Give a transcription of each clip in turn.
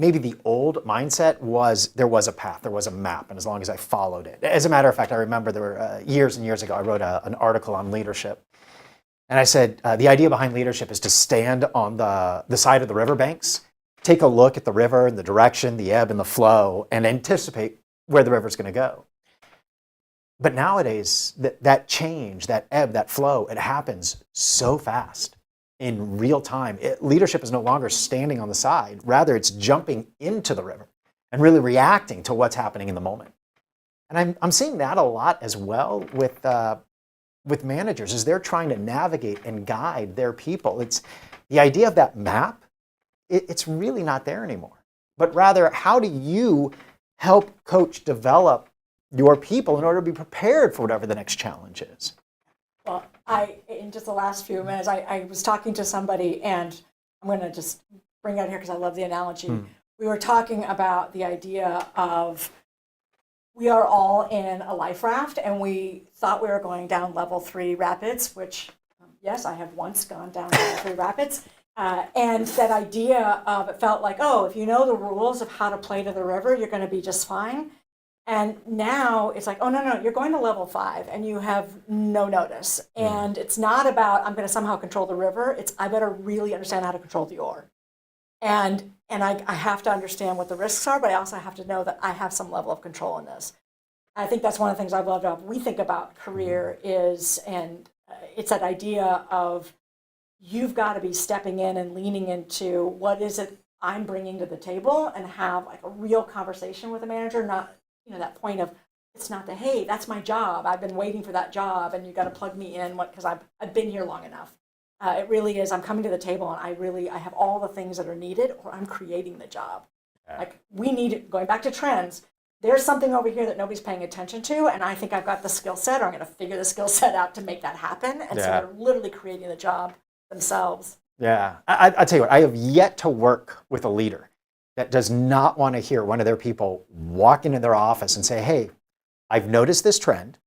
maybe the old mindset was there was a path, there was a map, and as long as I followed it. As a matter of fact, I remember there were years and years ago, I wrote an article on leadership. And I said, the idea behind leadership is to stand on the side of the riverbanks, take a look at the river and the direction, the ebb and the flow, and anticipate where the river's going to go. But nowadays, that change, that ebb, that flow, it happens so fast in real time. Leadership is no longer standing on the side. Rather, it's jumping into the river and really reacting to what's happening in the moment. And I'm seeing that a lot as well with managers as they're trying to navigate and guide their people. It's the idea of that map, it's really not there anymore. But rather, how do you help coach develop your people in order to be prepared for whatever the next challenge is? Well, in just the last few minutes, I was talking to somebody, and I'm going to just bring it out here because I love the analogy. We were talking about the idea of we are all in a life raft, and we thought we were going down level 3 rapids, which, yes, I have once gone down level 3 rapids. And that idea of it felt like, oh, if you know the rules of how to play to the river, you're going to be just fine. And now it's like, oh, no, you're going to level 5 and you have no notice. And it's not about, I'm going to somehow control the river. It's, I better really understand how to control the oar. And I have to understand what the risks are, but I also have to know that I have some level of control in this. I think that's one of the things I've loved about we think about career is, and it's that idea of you've got to be stepping in and leaning into what is it I'm bringing to the table and have like a real conversation with a manager, not, that point of, it's not the, hey, that's my job. I've been waiting for that job and you got to plug me in because I've been here long enough. It really is, I'm coming to the table and I have all the things that are needed, or I'm creating the job. Like we need, going back to trends, there's something over here that nobody's paying attention to, and I think I've got the skill set, or I'm going to figure the skill set out to make that happen. And so they're literally creating the job themselves. Yeah, I'll tell you what, I have yet to work with a leader that does not want to hear one of their people walk into their office and say, hey, I've noticed this trend.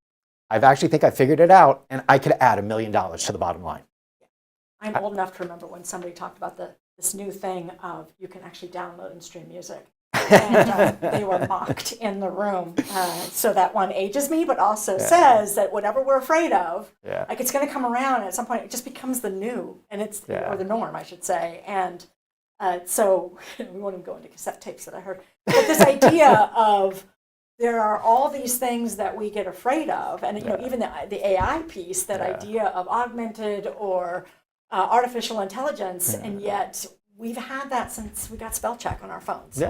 I think I figured it out, and I could add $1 million to the bottom line. I'm old enough to remember when somebody talked about this new thing of you can actually download and stream music. And they were mocked in the room. So that one ages me, but also says that whatever we're afraid of, like it's going to come around, and at some point it just becomes the new, and it's or the norm, I should say. And so we won't even go into cassette tapes that I heard. But this idea of there are all these things that we get afraid of, and even the AI piece, that idea of augmented or artificial intelligence, and yet we've had that since we got spell check on our phones.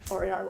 Or in our